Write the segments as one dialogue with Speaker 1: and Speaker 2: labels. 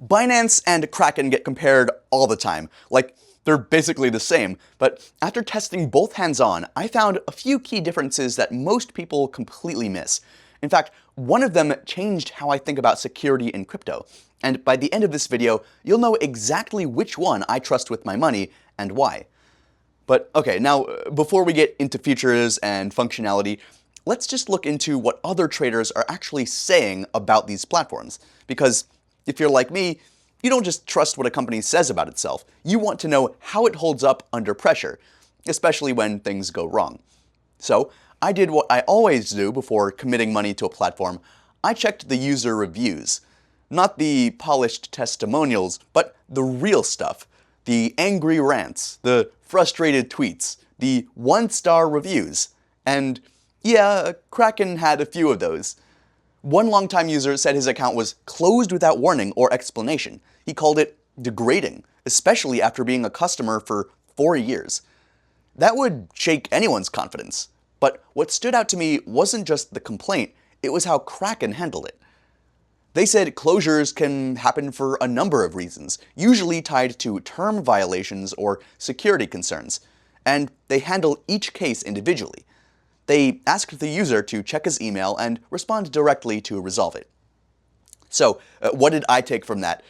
Speaker 1: Binance and Kraken get compared all the time, like they're basically the same, but after testing both hands-on, I found a few key differences that most people completely miss. In fact, one of them changed how I think about security in crypto, and by the end of this video, you'll know exactly which one I trust with my money and why. But okay, now before we get into features and functionality, let's just look into what other traders are actually saying about these platforms, because if you're like me, you don't just trust what a company says about itself. You want to know how it holds up under pressure, especially when things go wrong. So I did what I always do before committing money to a platform. I checked the user reviews. Not the polished testimonials, but the real stuff. The angry rants, the frustrated tweets, the one-star reviews. And yeah, Kraken had a few of those. One longtime user said his account was closed without warning or explanation. He called it degrading, especially after being a customer for 4 years. That would shake anyone's confidence. But what stood out to me wasn't just the complaint, it was how Kraken handled it. They said closures can happen for a number of reasons, usually tied to term violations or security concerns, and they handle each case individually. They asked the user to check his email and respond directly to resolve it. So, what did I take from that?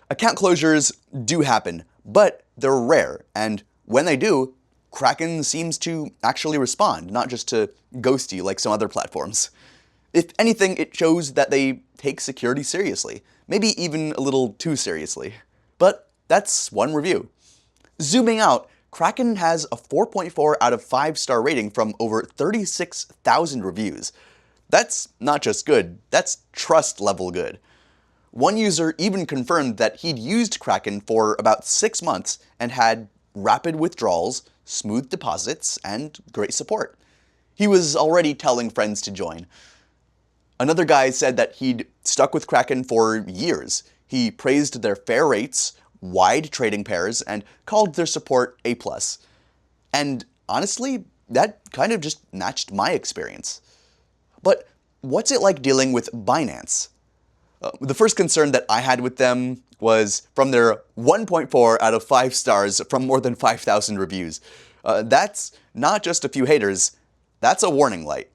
Speaker 1: Account closures do happen, but they're rare, and when they do, Kraken seems to actually respond, not just to ghost you like some other platforms. If anything, it shows that they take security seriously, maybe even a little too seriously. But that's one review. Zooming out, Kraken has a 4.4 out of 5-star rating from over 36,000 reviews. That's not just good, that's trust level good. One user even confirmed that he'd used Kraken for about 6 months and had rapid withdrawals, smooth deposits, and great support. He was already telling friends to join. Another guy said that he'd stuck with Kraken for years. He praised their fair rates, wide trading pairs, and called their support A+. And honestly, that kind of just matched my experience. But what's it like dealing with Binance? The first concern that I had with them was from their 1.4 out of 5 stars from more than 5,000 reviews. That's not just a few haters, that's a warning light.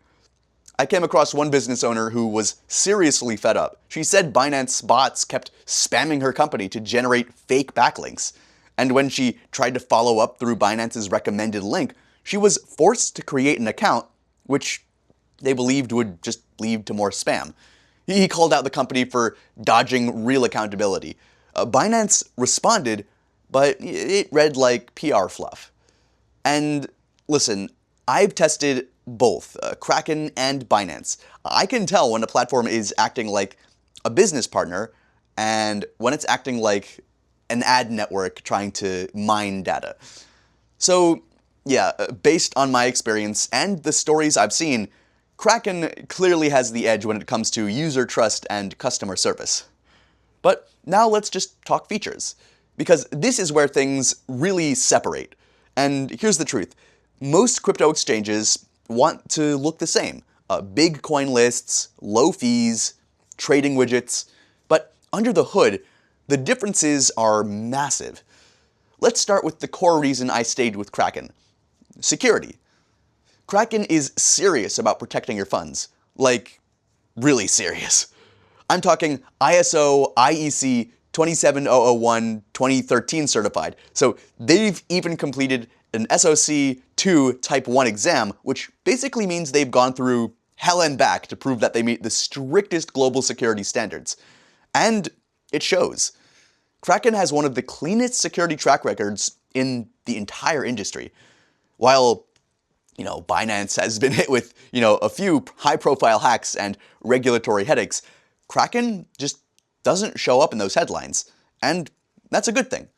Speaker 1: I came across one business owner who was seriously fed up. She said Binance bots kept spamming her company to generate fake backlinks. And when she tried to follow up through Binance's recommended link, she was forced to create an account, which they believed would just lead to more spam. He called out the company for dodging real accountability. Binance responded, but it read like PR fluff. And listen, I've tested both Kraken and Binance. I can tell when a platform is acting like a business partner and when it's acting like an ad network trying to mine data. So yeah, based on my experience and the stories I've seen, Kraken clearly has the edge when it comes to user trust and customer service. But now let's just talk features, because this is where things really separate. And here's the truth. Most crypto exchanges want to look the same. Big coin lists, low fees, trading widgets. But under the hood, the differences are massive. Let's start with the core reason I stayed with Kraken. Security. Kraken is serious about protecting your funds. Like, really serious. I'm talking ISO IEC 27001-2013 certified. So they've even completed an SOC 2 Type 1 exam, which basically means they've gone through hell and back to prove that they meet the strictest global security standards. And it shows. Kraken has one of the cleanest security track records in the entire industry. While, Binance has been hit with, a few high-profile hacks and regulatory headaches, Kraken just doesn't show up in those headlines. And that's a good thing.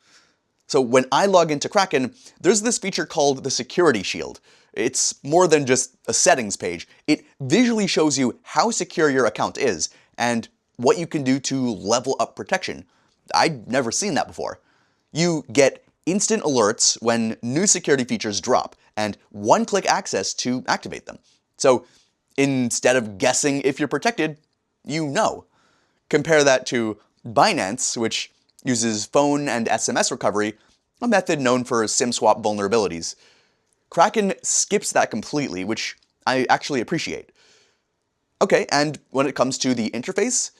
Speaker 1: So when I log into Kraken, there's this feature called the Security Shield. It's more than just a settings page. It visually shows you how secure your account is and what you can do to level up protection. I'd never seen that before. You get instant alerts when new security features drop and one-click access to activate them. So instead of guessing if you're protected, you know. Compare that to Binance, which uses phone and SMS recovery, a method known for SIM swap vulnerabilities. Kraken skips that completely, which I actually appreciate. Okay, and when it comes to the interface,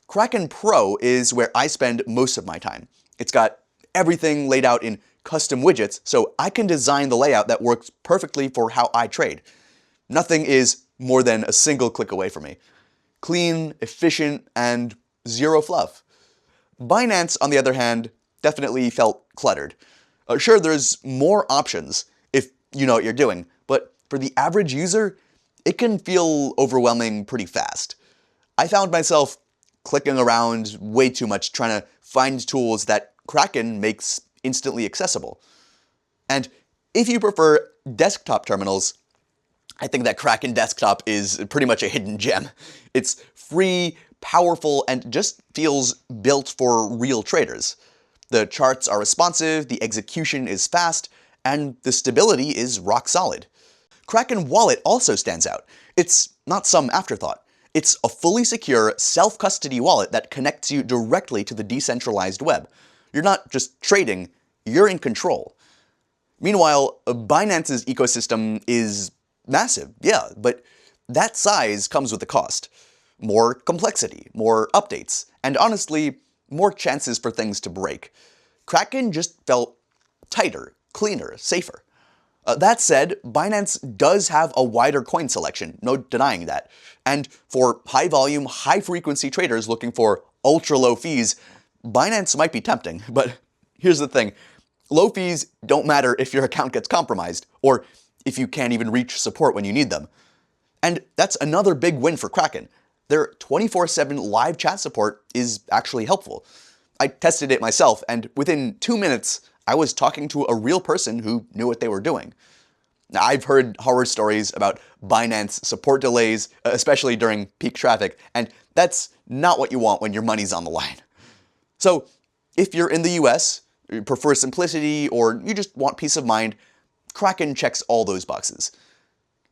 Speaker 1: Kraken Pro is where I spend most of my time. It's got everything laid out in custom widgets, so I can design the layout that works perfectly for how I trade. Nothing is more than a single click away from me. Clean, efficient, and zero fluff. Binance, on the other hand, definitely felt cluttered. Sure, there's more options if you know what you're doing, but for the average user, it can feel overwhelming pretty fast. I found myself clicking around way too much trying to find tools that Kraken makes instantly accessible. And if you prefer desktop terminals, I think that Kraken Desktop is pretty much a hidden gem. It's free, powerful, and just feels built for real traders. The charts are responsive, the execution is fast, and the stability is rock solid. Kraken Wallet also stands out. It's not some afterthought. It's a fully secure, self-custody wallet that connects you directly to the decentralized web. You're not just trading, you're in control. Meanwhile, Binance's ecosystem is massive, yeah, but that size comes with a cost. More complexity, more updates, and honestly, more chances for things to break. Kraken just felt tighter, cleaner, safer. That said, Binance does have a wider coin selection, no denying that. And for high-volume, high-frequency traders looking for ultra-low fees, Binance might be tempting. But here's the thing. Low fees don't matter if your account gets compromised, or if you can't even reach support when you need them. And that's another big win for Kraken. Their 24/7 live chat support is actually helpful. I tested it myself, and within 2 minutes, I was talking to a real person who knew what they were doing. Now, I've heard horror stories about Binance support delays, especially during peak traffic, and that's not what you want when your money's on the line. So, if you're in the US, you prefer simplicity, or you just want peace of mind, Kraken checks all those boxes.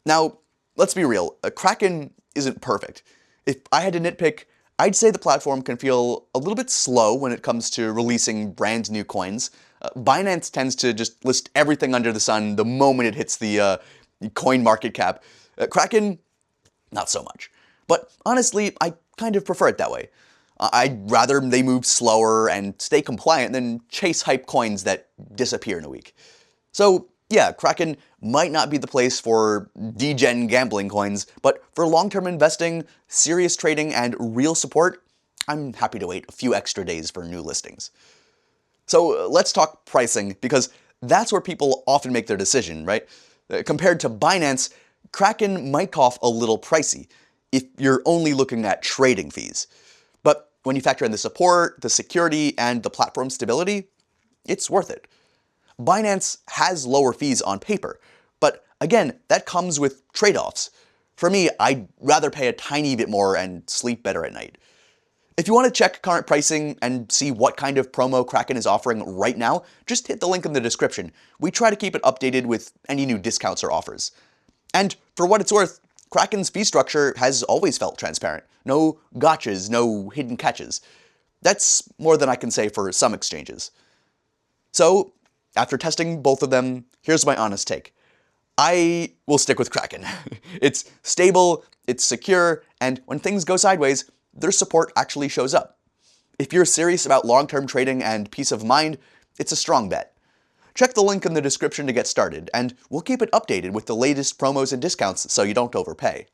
Speaker 1: Now, let's be real, Kraken isn't perfect. If I had to nitpick, I'd say the platform can feel a little bit slow when it comes to releasing brand new coins. Binance tends to just list everything under the sun the moment it hits the coin market cap. Kraken, not so much. But honestly, I kind of prefer it that way. I'd rather they move slower and stay compliant than chase hype coins that disappear in a week. So yeah, Kraken might not be the place for degen gambling coins, but for long-term investing, serious trading, and real support, I'm happy to wait a few extra days for new listings. So let's talk pricing, because that's where people often make their decision, right? Compared to Binance, Kraken might cost a little pricey if you're only looking at trading fees. But when you factor in the support, the security, and the platform stability, it's worth it. Binance has lower fees on paper, but again, that comes with trade-offs. For me, I'd rather pay a tiny bit more and sleep better at night. If you want to check current pricing and see what kind of promo Kraken is offering right now, just hit the link in the description. We try to keep it updated with any new discounts or offers. And for what it's worth, Kraken's fee structure has always felt transparent. No gotchas, no hidden catches. That's more than I can say for some exchanges. So, after testing both of them, here's my honest take. I will stick with Kraken. It's stable, it's secure, and when things go sideways, their support actually shows up. If you're serious about long-term trading and peace of mind, it's a strong bet. Check the link in the description to get started, and we'll keep it updated with the latest promos and discounts so you don't overpay.